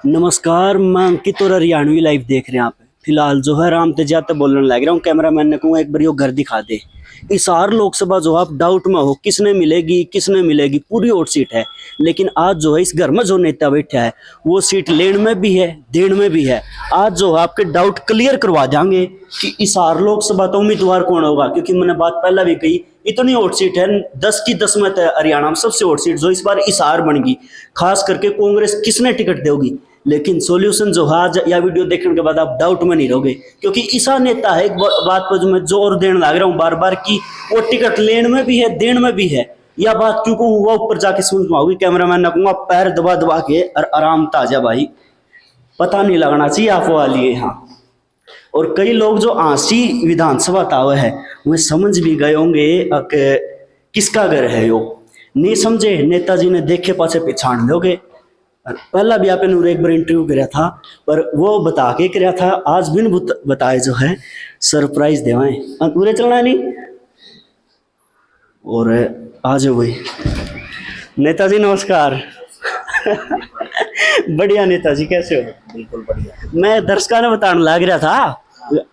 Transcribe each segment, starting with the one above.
नमस्कार, मैं अंकित और हरियाणवी लाइव देख रहे हैं आप। फिलहाल जो है राम तेजाब बोलने लग रहा हूँ। कैमरामैन ने कहूँ एक बार यो घर दिखा दे। हिसार लोकसभा जो आप डाउट में हो किसने मिलेगी पूरी हॉट सीट है। लेकिन आज जो है इस घर में जो नेता बैठा है वो सीट लेन में भी है देन में भी है। आज जो है आपके डाउट क्लियर करवा देंगे कि हिसार लोकसभा का उम्मीदवार कौन होगा, क्योंकि मैंने बात पहला भी कही इतनी हॉट सीट है 10 की 10 में हरियाणा में सबसे हॉट सीट जो इस बार हिसार बन गई। खास करके कांग्रेस किसने टिकट देगी, लेकिन सॉल्यूशन जो है आज या वीडियो देखने के बाद आप डाउट में नहीं रहोगे, क्योंकि ईसा नेता है एक बात पर जो मैं जोर देने लग रहा हूँ बार बार की वो टिकट लेन में भी है देन में भी है। यह बात क्यों हुआ ऊपर जाके समझ में आओगी। कैमरामैन ने कहूंगा पैर दबा दबा के और आराम ताजा भाई, पता नहीं लगना चाहिए आप वाली यहाँ। और कई लोग जो आंसी विधानसभा तावे है वह समझ भी गए होंगे कि किसका घर है यो। नहीं समझे नेताजी ने देखे पाछे पहचान लोगे। पहला भी आपने नूर एक बार इंटरव्यू कराया था पर वो बता के कराया था, आज भी बताए जो है सरप्राइज देवाएं पूरे चलना नहीं। और आज वही नेताजी नमस्कार। बढ़िया नेताजी, कैसे हो? बिल्कुल बढ़िया। मैं दर्शकों ने बताने लग रहा था,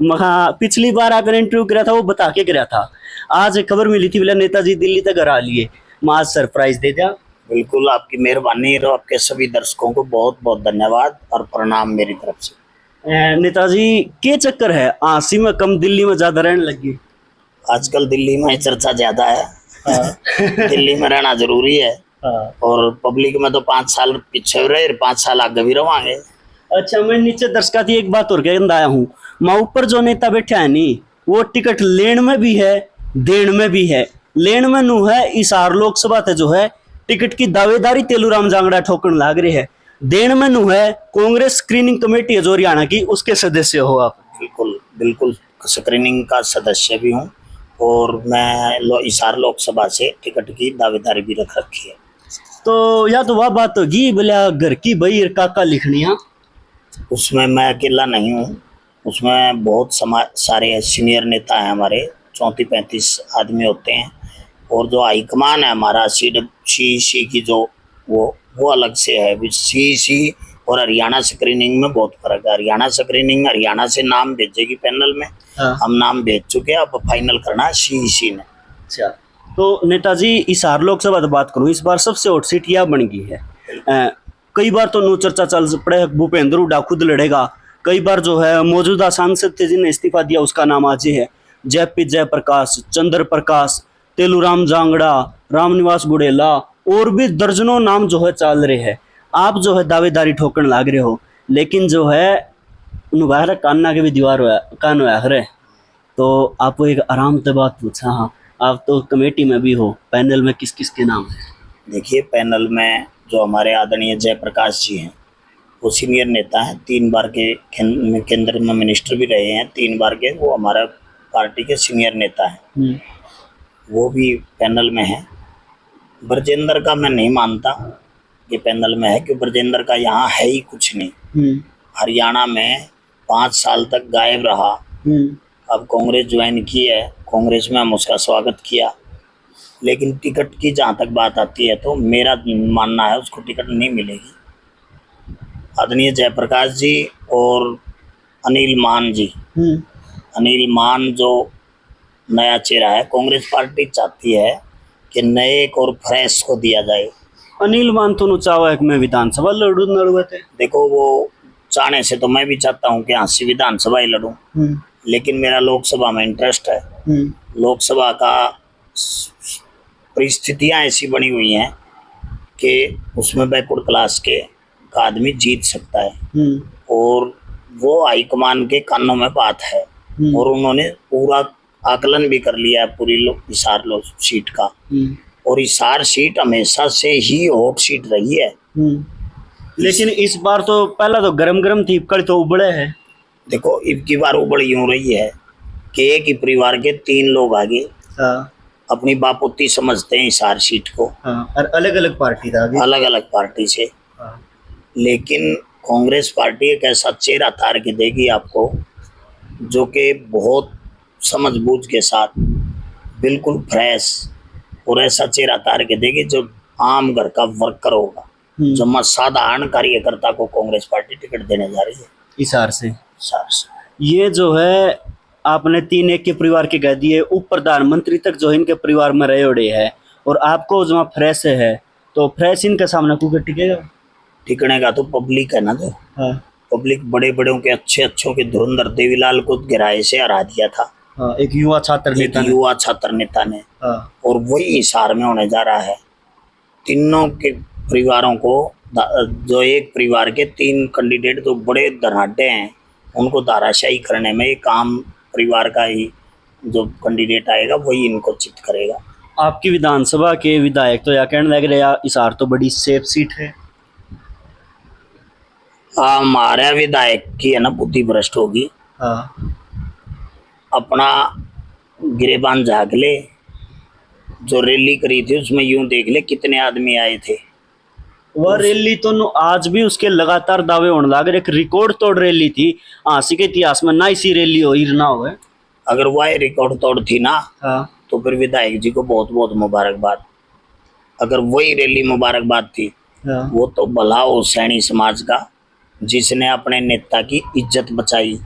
महा पिछली बार आपने इंटरव्यू कराया था वो बता के कराया था। आज खबर मिली थी बोला नेताजी दिल्ली तक घर आ लिए, मैं आज सरप्राइज दे दिया। बिल्कुल आपकी मेहरबानी और आपके सभी दर्शकों को बहुत बहुत धन्यवाद और प्रणाम मेरी तरफ से। नेताजी के चक्कर है आंसी में कम दिल्ली में ज्यादा रहने लगी? आजकल दिल्ली में चर्चा ज्यादा है। दिल्ली में रहना जरूरी है। और पब्लिक में तो 5 साल पीछे रहे 5 साल आगे भी रवांगे। अच्छा, मैं नीचे दर्शका थी एक बात और कहना आया हूँ। मैं ऊपर जो नेता बैठा है नी वो टिकट लेन में भी है देन में भी है। लेन में नू है हिसार लोकसभा थे जो है टिकट की दावेदारी तेलूराम जांगड़ा ठोकन लाग रही है। देन में नू है कांग्रेस स्क्रीनिंग कमेटी है जो हरियाणा की, उसके सदस्य हो आप। बिल्कुल बिल्कुल स्क्रीनिंग का सदस्य भी हूँ और मैं हिसार लोकसभा से टिकट की दावेदारी भी रख रखी है। तो या तो वह बात होगी बोलिया घर की बई काका लिखनिया। उसमें मैं अकेला नहीं हूँ, उसमें बहुत सारे सीनियर नेता हैं हमारे, 34-35 आदमी होते हैं। और जो हाईकमान है हमारा सी की जो वो अलग से है। सी और हरियाणा स्क्रीनिंग में बहुत फर्क है। हरियाणा स्क्रीनिंग हरियाणा से नाम भेजेगी पैनल में। हम नाम भेज चुके हैं, अब फाइनल करना सी ने। अच्छा, तो नेताजी हिसार लोकसभा बात करूँ इस बार सबसे हॉट सीट यह बन गई है। कई बार तो नो चर्चा चल पड़े भूपेंद्र हुड्डा खुद लड़ेगा। कई बार जो है मौजूदा सांसद थे जिन्हें इस्तीफा दिया उसका नाम आज ही है। जयप्रकाश, चंद्र प्रकाश, तेलूराम जांगड़ा, रामनिवास बुड़ेला और भी दर्जनों नाम जो है चल रहे हैं। आप जो है दावेदारी ठोकन लाग रहे हो, लेकिन जो है नुबाहर कान्ना के भी दीवार कान है। तो आपको एक आराम से बात पूछा, हाँ आप तो कमेटी में भी हो, पैनल में किस किस के नाम है? देखिए पैनल में जो हमारे आदरणीय जयप्रकाश जी हैं वो सीनियर नेता हैं, 3 बार के केंद्र में मिनिस्टर भी रहे हैं, 3 बार के, वो हमारा पार्टी के सीनियर नेता हैं, वो भी पैनल में है। ब्रजेंद्र का मैं नहीं मानता कि पैनल में है, क्योंकि ब्रजेंद्र का यहाँ है ही कुछ नहीं। हरियाणा में 5 साल तक गायब रहा, अब कांग्रेस ज्वाइन की है, कांग्रेस में हम उसका स्वागत किया। लेकिन टिकट की जहाँ तक बात आती है तो मेरा मानना है उसको टिकट नहीं मिलेगी। आदरणीय जयप्रकाश जी और अनिल मान जी, अनिल मान जो नया चेहरा है, कांग्रेस पार्टी चाहती है कि नए और फ्रेश को दिया जाए। अनिल मान तो चाहो एक मैं विधानसभा लड़ू थे। देखो वो चाहने से तो मैं भी चाहता हूँ कि हांसी विधानसभा ही लड़ूं, लेकिन मेरा लोकसभा में इंटरेस्ट है। लोकसभा का परिस्थितियां ऐसी बनी हुई हैं कि उसमें बैकवर्ड क्लास के का आदमी जीत सकता है और वो हाईकमान के कानों में बात है। और उन्होंने पूरा आकलन भी कर लिया है पूरी हिसार सीट का। और हिसार सीट हमेशा से ही हॉट सीट रही है। लेकिन इस बार तो पहला तो गरम थी, कल तो उबड़े है। देखो इब की बार उबड़ यूं रही है कि एक ही परिवार के 3 लोग आगे अपनी बापूती समझते हैं हिसार सीट को। और अलग अलग पार्टी था, अलग अलग पार्टी से। लेकिन कांग्रेस पार्टी एक ऐसा चेहरा तार के देगी आपको जो कि बहुत समझबूझ के साथ बिल्कुल फ्रेश और ऐसा चेहरा तार के देगी जो आम घर का वर्कर होगा। जमा साधारण कार्यकर्ता को कांग्रेस पार्टी टिकट देने जा रही है हिसार से। सार। ये जो है आपने 3 एक के परिवार के कह दिए, उप प्रधानमंत्री तक जो इनके परिवार में रहे उड़े है, और आपको जो फ्रेश है, तो फ्रेश इनके सामने कुकर टिकेगा? टिकने का तो पब्लिक है ना, जो हाँ पब्लिक बड़े बड़ों के अच्छों के धुरंधर देवीलाल को गिराए से हरा दिया था, हाँ, एक युवा छात्र एक नेता ने। युवा छात्र नेता ने, हाँ और वही हिसार में होने जा रहा है। तीनों के परिवारों को, जो एक परिवार के 3 कैंडिडेट जो बड़े धनाढ्य हैं, उनको धाराशाही करने में ये काम परिवार का ही जो कैंडिडेट आएगा वही इनको चित करेगा। आपकी विधानसभा के विधायक तो या कहने लग रहे यार हिसार तो बड़ी सेफ सीट है। हमारे विधायक की है ना बुद्धि भ्रष्ट होगी। हाँ अपना गिरेबान झाग ले, जो रैली करी थी उसमें यूं देख ले कितने आदमी आए थे। वह रैली तो आज भी उसके लगातार दावे होने लगे, एक रिकॉर्ड तोड़ रैली थी, आंसी के इतिहास में ना इसी रैली हो ना हो। अगर वह रिकॉर्ड तोड़ थी ना, हाँ तो फिर विधायक जी को बहुत बहुत मुबारकबाद। अगर वही रैली मुबारकबाद थी, हाँ वो तो भला हो सैनी समाज का, जिसने अपने नेता की इज्जत बचाई।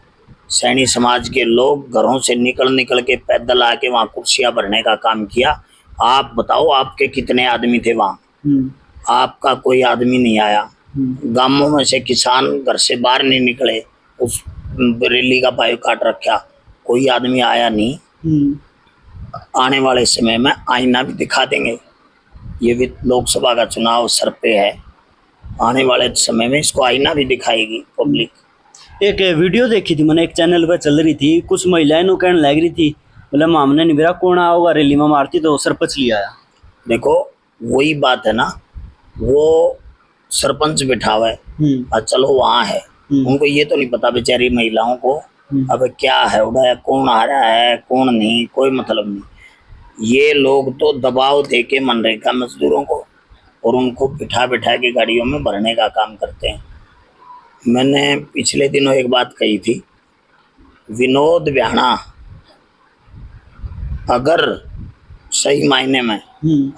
सैनी समाज के लोग घरों से निकल के पैदल आके वहाँ कुर्सियां भरने का काम किया। आप बताओ आपके कितने आदमी थे वहाँ? आपका कोई आदमी नहीं आया। गांवों में से किसान घर से बाहर नहीं निकले, उस रैली का बायकॉट रखा, कोई आदमी आया नहीं। आने वाले समय में आईना भी दिखा देंगे। ये भी लोकसभा का चुनाव सर पे है, आने वाले समय में इसको आईना भी दिखाएगी पब्लिक। एक वीडियो देखी थी मैंने, एक चैनल पर चल रही थी, कुछ महिलाएं नु कहने लग रही थी बोले मामने नहीं मेरा कौन आओगा रैली में मारती तो सरपंच लिया आया। देखो वही बात है ना, वो सरपंच बिठा हुआ है और चलो वहाँ है, उनको ये तो नहीं पता बेचारी महिलाओं को अब क्या है उड़ा, कौन आ रहा है कौन नहीं, कोई मतलब नहीं। ये लोग तो दबाव दे के मनरेगा मजदूरों को और उनको बिठा के गाड़ियों में भरने का काम करते हैं। मैंने पिछले दिनों एक बात कही थी, विनोद विहाना अगर सही मायने में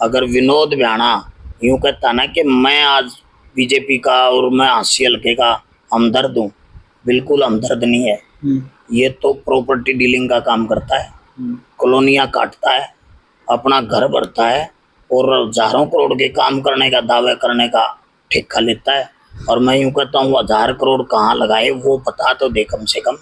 अगर विनोद विहाना यूं कहता ना कि मैं आज बीजेपी का और मैं हांसी हल्के का हमदर्द हूँ, बिल्कुल हमदर्द नहीं है। ये तो प्रॉपर्टी डीलिंग का काम करता है, कॉलोनियाँ काटता है, अपना घर भरता है और हजारों करोड़ के काम करने का दावे करने का ठेका लेता है। और मैं यूं कहता हूँ 1000 करोड़ कहाँ लगाए वो बता तो दे कम से कम।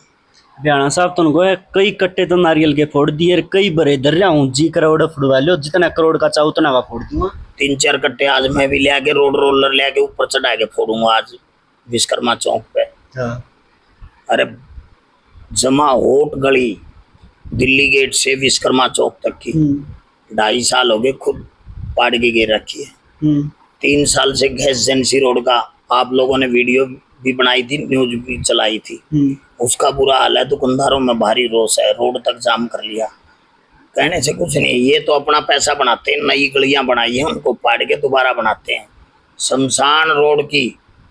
बियाना साहब तो उनको कई कट्टे तो नारियल के फोड़ दिए, कई बड़े दर रहा हूँ जी करोड़ फुड़वा लो, जितना करोड़ का चाहो उतना का फोड़ दूंगा। 3-4 कट्टे आज मैं भी ले आके रोड रोलर ले आके ऊपर चढ़ा के फोड़ूंगा आज विश्वकर्मा चौक पे। अरे जमा होट गली दिल्ली गेट से विश्वकर्मा चौक तक की 2.5 साल हो गए खुद पाड़ के गिर रखी है। 3 साल से गैस एजेंसी रोड का आप लोगों ने वीडियो भी बनाई थी, न्यूज भी चलाई थी, उसका बुरा हाल है। दुकानदारों में भारी रोष है, रोड तक जाम कर लिया। कहने से कुछ नहीं, ये तो अपना पैसा बनाते हैं, नई गलियां बनाई हैं उनको पाड़ के दोबारा बनाते हैं। शमशान रोड की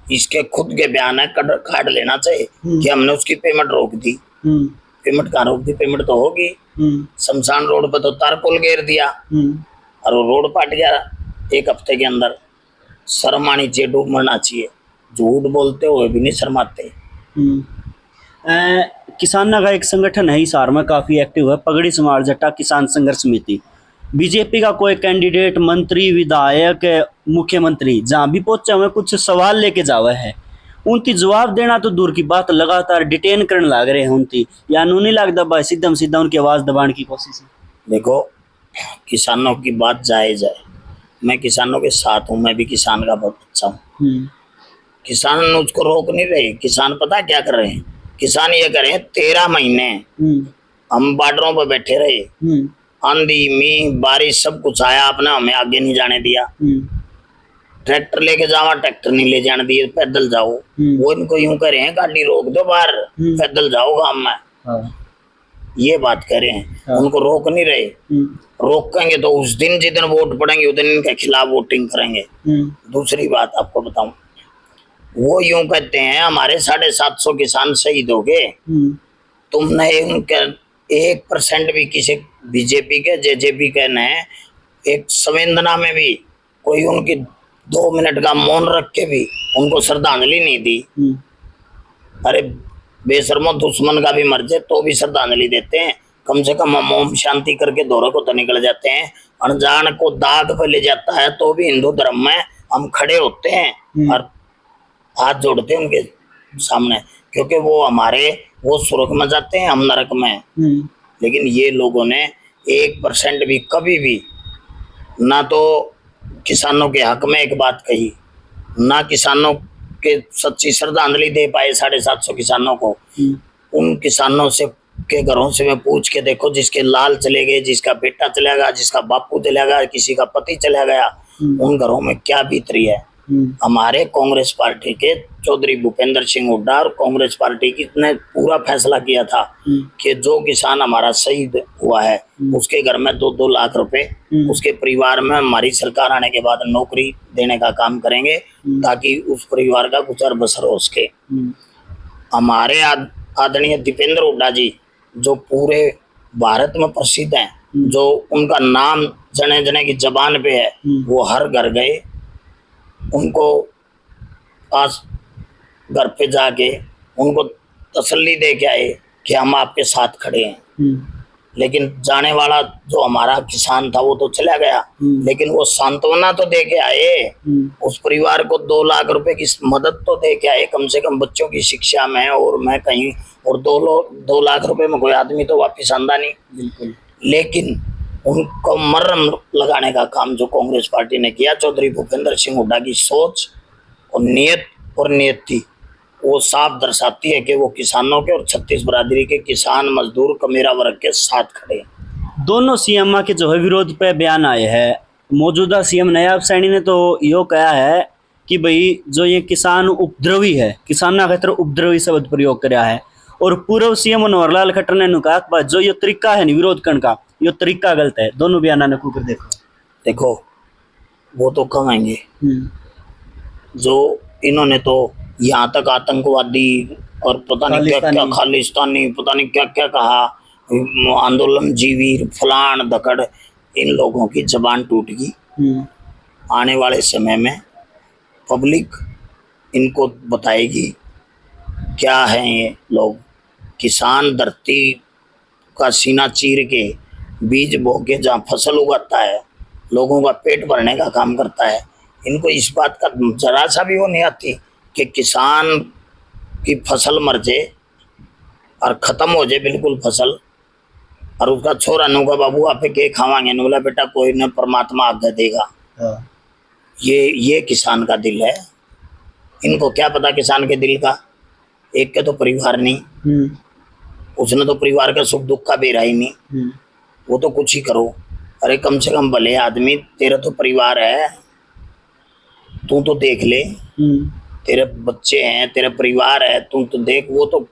इसके खुद के बयान है, काट लेना चाहिए कि हमने उसकी पेमेंट रोक दी। पेमेंट कहाँ रोक दी? पेमेंट तो होगी। शमशान रोड पे तो तारकोल घेर दिया और वो रोड पाट गया 1 हफ्ते के अंदर। शर्म आनी चाहिए, डूब मरना चाहिए। झूठ बोलते हुए भी नहीं शर्माते। किसानों का एक संगठन है हिसार में काफी एक्टिव है, पगड़ी समार जट्टा किसान संघर्ष समिति। बीजेपी का कोई कैंडिडेट मंत्री विधायक मुख्यमंत्री जहाँ भी पहुंचा हुआ कुछ सवाल लेके जावा है, उनकी जवाब देना तो दूर की बात, लगातार डिटेन करने लग रहे हैं उनकी, या नहीं लगता भाई सीधा उनकी आवाज दबाने की कोशिश है? देखो किसानों की बात जायज है, मैं किसानों के साथ हूँ, मैं भी किसान का बहुत अच्छा हूँ। किसान उसको रोक नहीं रहे। किसान पता क्या कर रहे हैं? किसान ये कर रहे हैं 13 महीने हम बॉर्डरों पर बैठे रहे, आंधी मीह बारिश सब कुछ आया, आपने हमें आगे नहीं जाने दिया। ट्रैक्टर लेके जावा, ट्रैक्टर नहीं ले जाने दिए, पैदल जाओ। वो इनको यूं कह रहे हैं गाड़ी रोक दो बाहर, पैदल जाओ गाँव में, ये बात कह रहे हैं। उनको रोक नहीं रहे। रोकेंगे तो उस दिन जितने वोट पड़ेंगे उस दिन इनके खिलाफ वोटिंग करेंगे। दूसरी बात आपको बताऊं, वो यूं कहते हैं हमारे 750 किसान शहीद हो गए। तुमने उनके 1% भी किसी बीजेपी के जेजेपी के ने एक संवेदना में भी कोई उनकी 2 मिनट का मौन रख के भी उनको श्रद्धांजलि नहीं दी। अरे बेशर्मो, दुश्मन का भी मर जाए तो भी श्रद्धांजलि देते हैं। कम से कम हम ओम शांति करके दौरे को तो निकल जाते हैं। अनजान को दाग पे ले जाता है तो भी हिंदू धर्म में हम खड़े होते हैं और हाथ जोड़ते हैं उनके सामने, क्योंकि वो स्वर्ग में जाते हैं, हम नरक में। लेकिन ये लोगों ने 1% भी कभी भी ना तो किसानों के हक में एक बात कही, ना किसानों के सच्ची श्रद्धांजलि दे पाए 750 किसानों को। उन किसानों से के घरों से मैं पूछ के देखो, जिसके लाल चले गए, जिसका बेटा चला गया, जिसका बापू चला गया, किसी का पति चला गया, उन घरों में क्या बीत रही है। हमारे कांग्रेस पार्टी के चौधरी भूपेंद्र सिंह हुड्डा और कांग्रेस पार्टी की ने पूरा फैसला किया था कि जो किसान हमारा शहीद हुआ है उसके घर में 2-2 लाख रुपए उसके परिवार में हमारी सरकार आने के बाद नौकरी देने का काम करेंगे, ताकि उस परिवार का गुजर बसर हो सके। हमारे आदरणीय दीपेंद्र हुड्डा जी जो पूरे भारत में प्रसिद्ध हैं, जो उनका नाम जने जने की जबान पे है, वो हर घर गए, उनको पास घर पे जाके उनको तसल्ली दे के आए कि हम आपके साथ खड़े हैं। लेकिन जाने वाला जो हमारा किसान था वो तो चला गया, लेकिन वो सांत्वना तो दे के आए, उस परिवार को 2 लाख रुपए की मदद तो दे के आए, कम से कम बच्चों की शिक्षा में और मैं कहीं, और 2 लाख रुपए में कोई आदमी तो वापिस आंदा नहीं। बिल्कुल। लेकिन उनको मर्रम लगाने का काम जो कांग्रेस पार्टी ने किया, चौधरी भूपेंद्र सिंह हुड्डा की सोच और नियति वो साफ दर्शाती है कि वो किसानों के और 36 बरादरी के किसान मजदूर कमेरा वर्ग के साथ खड़े हैं। दोनों सीएम के जो है विरोध पे बयान आए हैं। मौजूदा सीएम नयाब सैनी ने तो यो कहा है कि भाई जो ये किसान उपद्रवी है, किसाना खातर उपद्रवी शब्द प्रयोग कराया है। और पूर्व सीएम मनोहरलाल खट्टर ने कहा जो ये तरीका है विरोध करने का, ये तरीका गलत है। दोनों बयान ने खुद देखो वो तो कहेंगे, जो इन्होंने तो यहाँ तक आतंकवादी और पता नहीं क्या क्या खालिस्तानी पता नहीं क्या क्या कहा, आंदोलन जीवी फलान धकड़, इन लोगों की जबान टूट गई। आने वाले समय में पब्लिक इनको बताएगी क्या है ये लोग। किसान धरती का सीना चीर के बीज बो के जहाँ फसल उगाता है, लोगों का पेट भरने का काम करता है, इनको इस बात का जरा सा भी वो नहीं आती कि किसान की फसल मर जाए और ख़त्म हो जाए बिल्कुल फसल, और उसका छोरा नूगा बाबू आप के खावांगे, बोला बेटा कोई न परमात्मा आगे देगा। ये किसान का दिल है। इनको क्या पता किसान के दिल का। एक के तो परिवार नहीं, उसने तो परिवार का सुख दुख का बेरा ही नहीं, वो तो कुछ ही करो। अरे कम से कम भले आदमी, तेरा तो परिवार है, तू तो देख ले, तेरे बच्चे हैं, तेरा परिवार है, तू तो देख। वो तो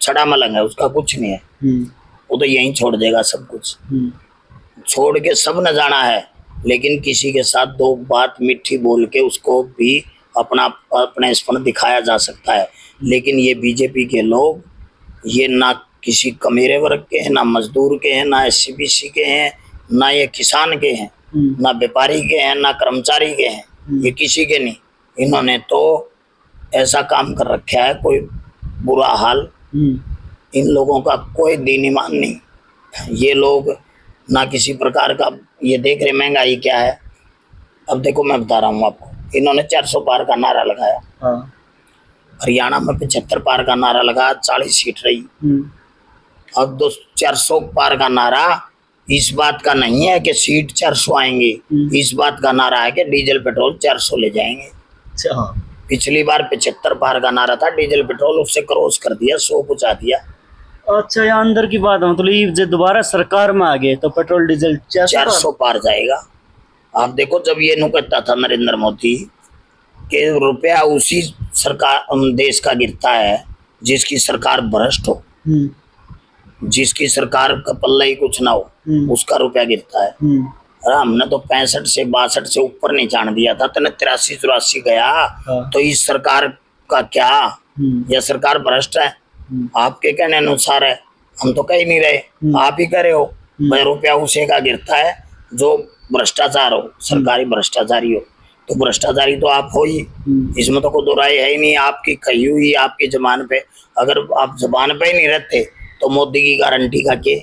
छड़ा मलंग है, उसका कुछ नहीं है, वो तो यहीं छोड़ देगा सब कुछ, छोड़ के सब न जाना है। लेकिन किसी के साथ 2 बात मीठी बोल के उसको भी अपने स्पन दिखाया जा सकता है। लेकिन ये बीजेपी के लोग, ये ना किसी कमेरे वर्ग के हैं, ना मजदूर के हैं, ना SC-BC के हैं, ना ये किसान के हैं, ना व्यापारी के हैं, ना कर्मचारी के हैं, ये किसी के नहीं। इन्होंने तो ऐसा काम कर रखा है, कोई बुरा हाल। इन लोगों का कोई दीन ईमान नहीं। ये लोग ना किसी प्रकार का, ये देख रहे महंगाई क्या है। अब देखो मैं बता रहा हूँ आपको, इन्होंने 400 पार का नारा लगाया, हरियाणा में 75 पार का नारा लगा, 40 सीट रही। अब 400 पार का नारा इस बात का नहीं है कि सीट 400 आएंगे, इस बात का नारा है कि डीजल पेट्रोल 400 ले जाएंगे। पिछली बार 75 पार का नारा था, डीजल पेट्रोल उससे क्रॉस कर दिया, 100 पहुंचा दिया। अच्छा, यहाँ अंदर की बात मतलब जो दोबारा सरकार में आ गए तो पेट्रोल डीजल 400 पार जाएगा। आप देखो, जब ये कहता था नरेंद्र मोदी कि रुपया उसी सरकार देश का गिरता है जिसकी सरकार भ्रष्ट हो, जिसकी सरकार का पल्ला ही कुछ ना हो, उसका रुपया गिरता है। अरे हमने तो 65 से 62 से ऊपर नहीं जान दिया था, तने 83-84 गया। तो इस सरकार का क्या, यह सरकार भ्रष्ट है? आपके कहने अनुसार है, हम तो कह ही नहीं रहे, आप ही कह रहे हो। भाई रुपया उसे का गिरता है जो भ्रष्टाचार हो, सरकारी भ्रष्टाचारी हो। तो भ्रष्टाचारी तो आप हो ही, इसमें तो कोई दो राय है ही नहीं। आपकी कही हुई आपकी जबान पे, अगर आप जबान पे ही नहीं रहते तो मोदी की गारंटी का के,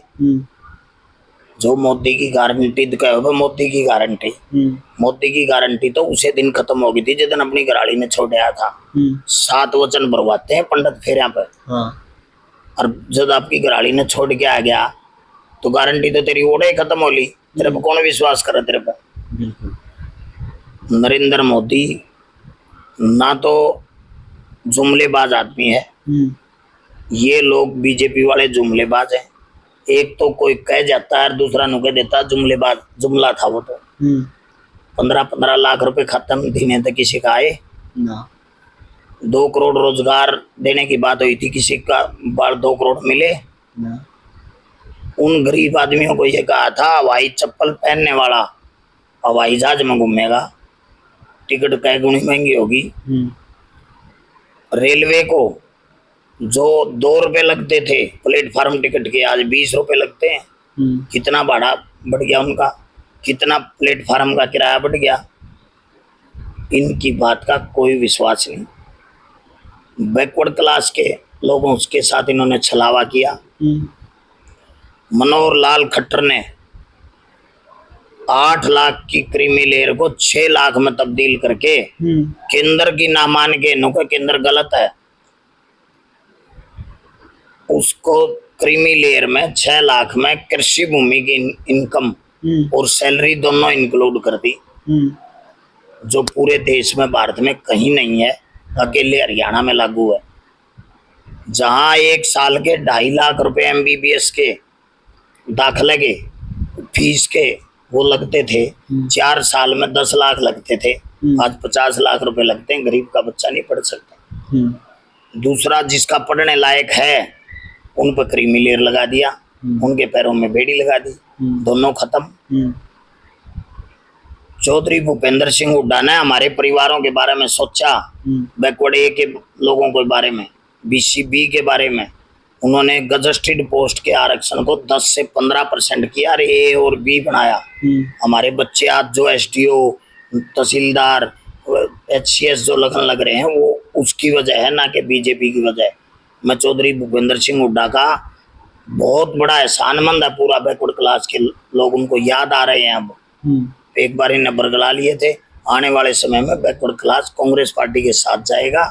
जो मोदी की गारंटी कहो, मोदी की गारंटी, मोदी की गारंटी तो उसे दिन खत्म हो गई थी जिस दिन अपनी घराड़ी ने छोड़ा था। 7 वचन भरवाते हैं पंडित फेरिया पे, और जब आपकी घराड़ी ने छोड़ के आ गया तो गारंटी तो तेरी ओढ़े खत्म हो ली। तेरे पे कौन विश्वास करे तेरे पे? नरेंद्र मोदी ना तो जुमलेबाज आदमी है, ये लोग बीजेपी वाले जुमलेबाज हैं। एक तो कोई कह जाता है, दूसरा नु कह देता जुमलेबाज, जुमला था वो तो। 15-15 लाख रुपए खत्म देने तक किसी का आए ना। 2 करोड़ रोजगार देने की बात हुई थी, किसी का बार 2 करोड़ मिले ना। उन गरीब आदमियों को ये कहा था हवाई चप्पल पहनने वाला हवाई जहाज में घूमेगा, टिकट कई गुनी महंगी होगी। रेलवे को जो 2 रुपए लगते थे प्लेटफार्म टिकट के, आज 20 रुपए लगते हैं। कितना भाड़ा बढ़ गया उनका, कितना प्लेटफार्म का किराया बढ़ गया। इनकी बात का कोई विश्वास नहीं। बैकवर्ड क्लास के लोगों के साथ इन्होंने छलावा किया। मनोहर लाल खट्टर ने 8 लाख की क्रीमी लेयर को 6 लाख में तब्दील करके केंद्र की ना मान के, नुका केंद्र गलत है, उसको क्रीमी लेयर में 6 लाख में कृषि भूमि की इनकम और सैलरी दोनों इंक्लूड कर दी, जो पूरे देश में भारत में कहीं नहीं है, अकेले हरियाणा में लागू है। जहां 1 साल के 2.5 लाख रुपए MBBS के दाखले के फीस के वो लगते थे, 4 साल में 10 लाख लगते थे, आज 50 लाख रुपए लगते हैं। गरीब का बच्चा नहीं पढ़ सकता। दूसरा, जिसका पढ़ने लायक है उन पर क्रीमी लेयर लगा दिया, उनके पैरों में बेड़ी लगा दी, दोनों खत्म। चौधरी भूपेंद्र सिंह हुड्डा ने हमारे परिवारों के बारे में सोचा, बैकवर्ड ए के लोगों के बारे में, BCB के बारे में। उन्होंने गजस्टेड पोस्ट के आरक्षण को 10 से 15% किया, A और B बनाया। हमारे बच्चे आज जो SDO, तहसीलदार, HCS जो लगन लग रहे हैं वो उसकी वजह है, ना कि बीजेपी की वजह। मैं चौधरी भूपेंद्र सिंह हुड्डा का बहुत बड़ा एहसानमंद है। पूरा बैकवर्ड क्लास के लोग उनको याद आ रहे हैं। अब एक बार इन्हें बरगला लिए थे, आने वाले समय में बैकवर्ड क्लास कांग्रेस पार्टी के साथ जाएगा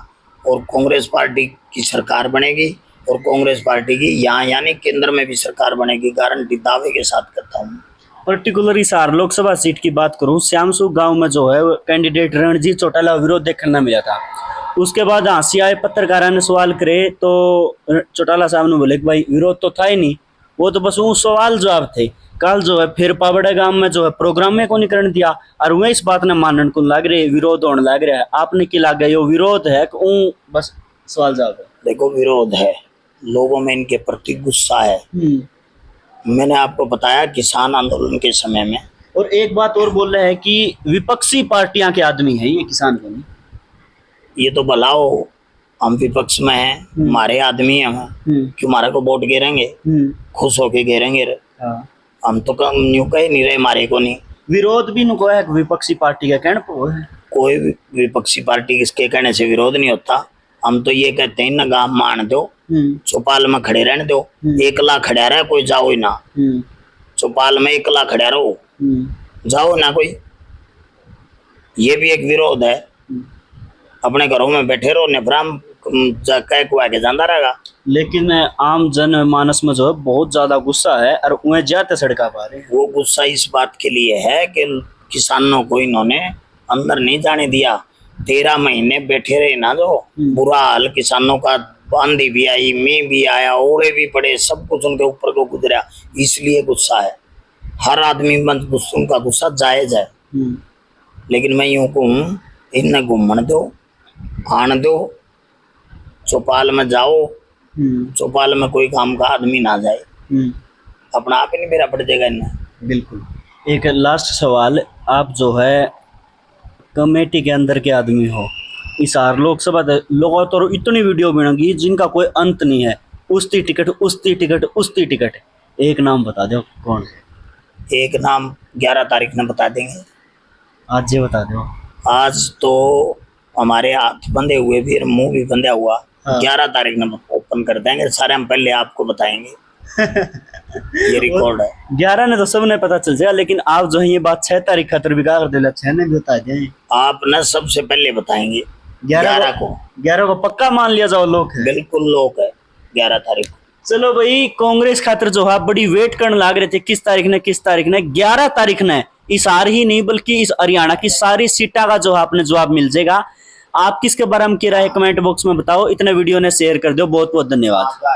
और कांग्रेस पार्टी की सरकार बनेगी, और कांग्रेस पार्टी की यहाँ यानी केंद्र में भी सरकार बनेगी, गारंटी दावे के साथ करता हूँ। पर्टिकुलर हिसार लोकसभा सीट की बात करूं, श्यामसुख गांव में जो है कैंडिडेट रणजीत चौटाला विरोध देखने मिला था। उसके बाद हंसी आए, पत्रकारों ने सवाल करे तो चौटाला साहब ने बोले कि भाई विरोध तो था ही नहीं, वो तो बस वो सवाल जवाब थे। कल जो है फिर पावड़ा गांव में जो है प्रोग्राम में को निकरण दिया, और वह इस बात ने मानने को लग रहे विरोध होने लग रहा है। आपने क्या लग गया ये विरोध है कि बस सवाल जवाब है? देखो, विरोध है, लोगों में इनके प्रति गुस्सा है। मैंने आपको बताया किसान आंदोलन के समय में। और एक बात और बोल रहे हैं कि विपक्षी पार्टियां के आदमी है ये, किसान को नहीं। ये तो भलाओ, हम विपक्ष में हैं, हमारे आदमी हैं, क्यों हमारे को वोट गिरेंगे? खुश होके गिरेंगे। हम तो न्यू कहीं नहीं रहे, हमारे को नहीं। विरोध भी नुको है विपक्षी पार्टी का कहने पर है। कोई विपक्षी पार्टी किसके कहने से विरोध नहीं होता। हम तो ये कहते हैं ना, गांव मान दो, चौपाल में खड़े रहने दो, एकला खड़ा रहे, कोई जाओ ही ना। चौपाल में एकला खड़ा रहो, जाओ ना कोई। ये भी एक विरोध है। अपने घरों में बैठे रहो, निफराम कह कुआ के जाता रहेगा। लेकिन आम जन मानस में जो है बहुत ज्यादा गुस्सा है, और उन्हें जाते सड़का पा रहे। वो गुस्सा इस बात के लिए है कि किसानों को इन्होंने अंदर नहीं जाने दिया। 13 महीने बैठे रहे ना, जो बुरा हाल किसानों का, बांधी भी आई, मैं भी आया, ओढ़े भी पड़े, सब कुछ उनके ऊपर को गुजरा, इसलिए गुस्सा है। हर आदमी में उनका गुस्सा जायज है। लेकिन मैं यूं कहूँ, इन्हें घूमने दो, आने दो, चौपाल में जाओ। चौपाल में कोई काम का आदमी ना जाए, अपना आप ही नहीं मेरा पड़ जाएगा इन्हें। बिल्कुल। एक लास्ट सवाल, आप जो है कमेटी के अंदर के आदमी हो, हिसार लोकसभा लोगों तो इतनी वीडियो बनेगी जिनका कोई अंत नहीं है, उसकी टिकट, उसकी टिकट, उसकी टिकट। एक नाम बता दो कौन? एक नाम 11 तारीख में बता देंगे। आज ये बता दो। आज तो हमारे हाथ बंधे हुए भी और मुंह भी बंधा हुआ। हाँ। 11 तारीख में ओपन कर देंगे सारे, हम पहले आपको बताएंगे। ये रिकॉर्ड है। 11 ने तो सबने पता चल जाएगा, लेकिन आप जो है ये बात 6 तारीख खातर भी कर दिला, 6 ने भी बता दिया। आप ना सबसे पहले बताएंगे 11 को। 11 को पक्का मान लिया जाओ लोग है। बिल्कुल लोग है 11 तारीख को। चलो भाई, कांग्रेस खातर जो है बड़ी वेट करने लाग रहे थे, किस तारीख ने 11 तारीख ने। इस हार ही नहीं बल्कि इस हरियाणा की सारी सीटा का जो है आपने जवाब मिल जाएगा। आप किसके बारे में कह रहा है कमेंट बॉक्स में बताओ। इतने वीडियो ने शेयर कर दो। बहुत बहुत धन्यवाद।